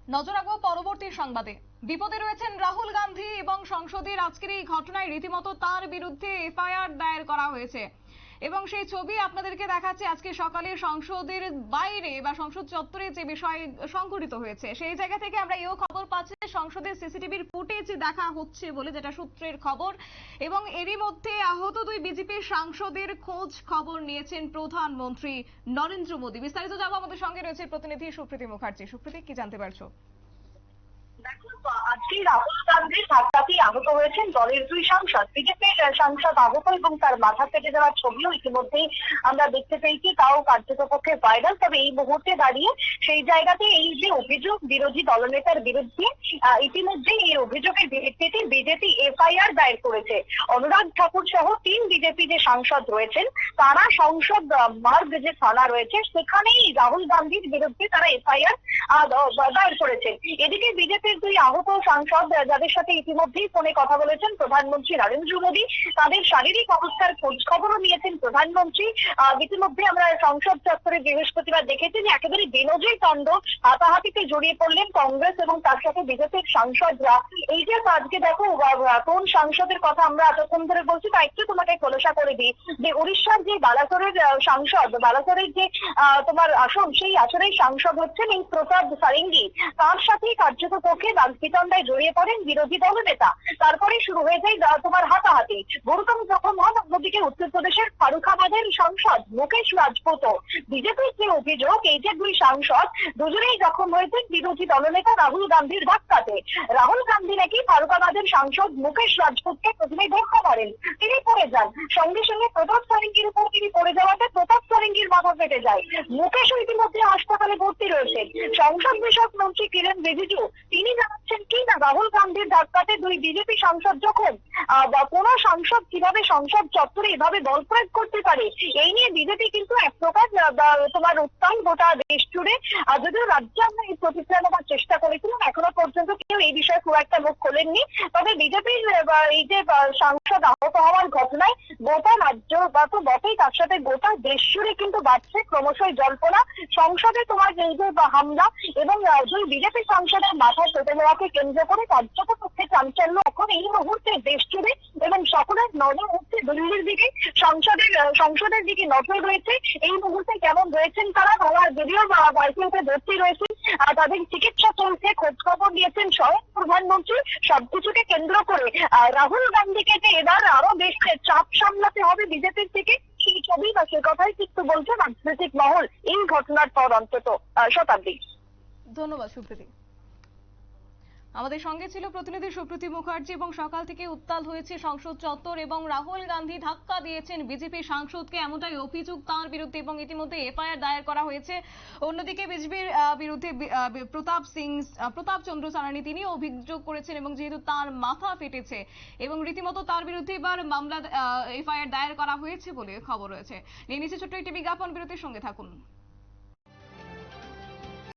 নজর রাখবো পরবর্তী সংবাদে। বিপদে রয়েছেন রাহুল গান্ধী এবং সংসদের আজকের এই ঘটনায় রীতিমতো তার বিরুদ্ধে এফআইআর দায়ের করা হয়েছে এবং সেই ছবি আপনাদেরকে দেখাচ্ছি। আজকে সকালে সংসদের বাইরে বা সংসদ চত্বরে যে বিষয় সংঘটিত হয়েছে সেই জায়গা থেকে আমরা এও খবর পাচ্ছি সংসদের সিসিটিভির ফুটেজ দেখা হচ্ছে বলে, যেটা সূত্রের খবর। এবং এরই মধ্যে আহত দুই বিজেপি সাংসদের খোঁজ খবর নিয়েছেন প্রধানমন্ত্রী নরেন্দ্র মোদী। বিস্তারিত জানবো, আমাদের সঙ্গে রয়েছে প্রতিনিধি সুপ্রীতি মুখার্জি। সুপ্রীতি, কি জানতে পারছো? আজকে রাহুল গান্ধীর ধাক্কাতেই আহত হয়েছেন দলের দুই সাংসদ। বিজেপির সাংসদ আহত এবং তার মাথা ফেটে যাওয়ার ছবিও ইতিমধ্যেই আমরা দেখতে পেয়েছি, তাও কার্যকরপক্ষে ভাইরাল। তবে এই মুহূর্তে দাঁড়িয়ে সেই জায়গাতে এই যে অভিযোগ বিরোধী দলনেতার বিরুদ্ধে, ইতিমধ্যে এই অভিযোগের ভিত্তিতে বিজেপি এফআইআর দায়ের করেছে। অনুরাগ ঠাকুর সহ 3 বিজেপি যে সাংসদ রয়েছেন তারা সংসদ মার্গ যে থানা রয়েছে সেখানেই রাহুল গান্ধীর বিরুদ্ধে তারা এফআইআর দায়ের করেছেন। এদিকে বিজেপির দুই আহত সাংসদ যাদের সাথে ইতিমধ্যেই ফোনে কথা বলেছেন প্রধানমন্ত্রী নরেন্দ্র মোদী, তাদের শারীরিক অবস্থার খোঁজ খবরও নিয়েছেন প্রধানমন্ত্রী। ইতিমধ্যে আমরা সংসদ চত্বরে বৃহস্পতিবার দেখেছি যে একেবারে বেনজির কাণ্ড, হাতাহাতিতে জড়িয়ে পড়লেন কংগ্রেস এবং তার সাথে বিজেপির সাংসদরা। এই যে আজকে দেখো কোন সাংসদের কথা আমরা এতক্ষণ ধরে বলছি তা একটু তোমাকে খোলসা করে দিই যে উড়িষ্যার যে বালাসোরের সাংসদ, বালাসোরের যে তোমার আসন, সেই আসনের সাংসদ হচ্ছেন এই প্রতাপ সারেঙ্গি। তার সাথে কার্যকরপক্ষে রাজনীতিন্দায় জড়িয়ে পড়েন বিরোধী দলনেতা। তারপরে শুরু হয়ে যায় তোমার হাতাহাতি, গুরুতর জখম হন অন্যদিকে উত্তরপ্রদেশের ফারুখাবাদের সাংসদ মুকেশ রাজপুত। বিজেপির যে অভিযোগ, এই যে দুই সাংসদ দুজনেই জখম হয়েছেন বিরোধী দলনেতা রাহুল গান্ধীর ধাক্কাতে। রাহুল গান্ধী নাকি ফারুখাবাদের সাংসদ মুকেশ রাজপুতকে প্রথমে ধাক্কা মারেন, তিনি পড়ে যান। সঙ্গে সঙ্গে প্রতাপ সারেঙ্গির উপর তিনি পড়ে যাওয়াতে প্রতাপ সারেঙ্গির মাথা ফেটে যায়। মুকেশও ইতিমধ্যে হাসপাতালে ভর্তি রয়েছেন। সংসদ বিষয়ক মন্ত্রী কিরেন রিজিজু তিনি জানাচ্ছেন কি না রাহুল গান্ধীর ধাক্কাতে দুই বিজেপি সাংসদ যখন কোন সাংসদ কিভাবে সংসদ চত্বরে এভাবে বল প্রয়োগ করতে পারে, এই নিয়ে বিজেপি কিন্তু এক প্রকার তোমার উত্তাল গোটা দেশ জুড়ে। যদিও রাজ্যে আমরা এই প্রতিক্রিয়া নেওয়ার চেষ্টা করেছিলাম, এখনো পর্যন্ত কেউ এই বিষয়ে খুব একটা মুখ খোলেননি। তবে বিজেপির এই যে সাংসদ আহত হওয়ার ঘটনায় গোটা রাজ্য বা তো বটেই, তার সাথে গোটা দেশ জুড়ে কিন্তু বাড়ছে ক্রমশই জল্পনা। সংসদে তোমার এই যে হামলা এবং দুই বিজেপি সাংসদের মাথা ফেটে যাওয়াকে কেন্দ্র করে কার্যকরপক্ষে চাঞ্চল্য এখন এই মুহূর্তে দেশ জুড়ে এবং সকলের নজর হচ্ছে দিল্লির দিকে। সংসদের দিকে নজর রয়েছে এই মুহূর্তে কেমন রয়েছেন তারা যদিও আইসিইউতে ভর্তি রয়েছেন, তাদের চিকিৎসা চলছে, খোঁজ খবর নিয়েছেন স্বয়ং প্রধানমন্ত্রী। সবকিছুকে কেন্দ্র করে রাহুল গান্ধীকে যে এবার আরো বেশ চাপ সামলাতে হবে বিজেপির থেকে, সেই ছবি বা সে কথাই কিন্তু বলছে রাজনৈতিক মহল এই ঘটনার পর অন্তত শতাব্দী। ধন্যবাদ সুপ্রীতি। আমাদের সঙ্গে ছিল প্রতিনিধি সুপ্রীতি মুখার্জি। এবং সকাল থেকে উত্তাল হয়েছে সংসদ চত্বর এবং রাহুল গান্ধী ধাক্কা দিয়েছেন বিজেপি সাংসদকে, এমনটাই অভিযোগ তার বিরুদ্ধে এবং ইতিমধ্যে এফআইআর দায়ের করা হয়েছে। অন্যদিকে বিজেপির বিরুদ্ধে প্রতাপ চন্দ্র সারানি তিনি অভিযোগ করেছেন এবং যেহেতু তার মাথা ফেটেছে এবং রীতিমতো তার বিরুদ্ধে এবার মামলা এফআইআর দায়ের করা হয়েছে বলে খবর রয়েছে। নিয়ে নিচ্ছে ছোট্ট একটি বিজ্ঞাপন, বিরতির সঙ্গে থাকুন।